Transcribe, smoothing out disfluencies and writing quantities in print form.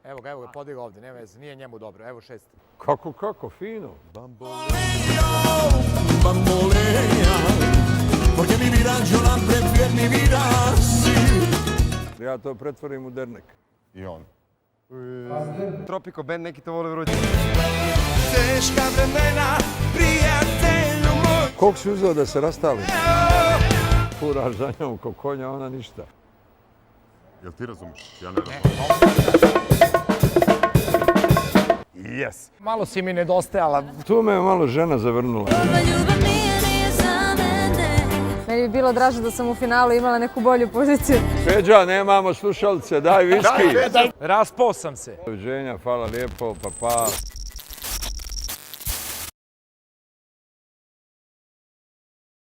Evo ga, podigao ovde, nema veze, nije njemu dobro, evo 6. Kako, fino. Ja to pretvorim u dernek. I on. Tropiko band, neki to vole vruće. Teška vremena, prijatelju moj. Koliko si uzeo da se rastali? Furaš za njom ko konja, ona ništa. Jel ti razumiješ? Ja ne razumiješ. Yes. Malo si mi nedostajala. Tu me je malo žena zavrnula. Meni bi bilo draže da sam u finalu imala neku bolju poziciju. Peđa, nemamo slušalice, daj viski. Raspao sam se. Doviđenja, hvala lijepo, pa.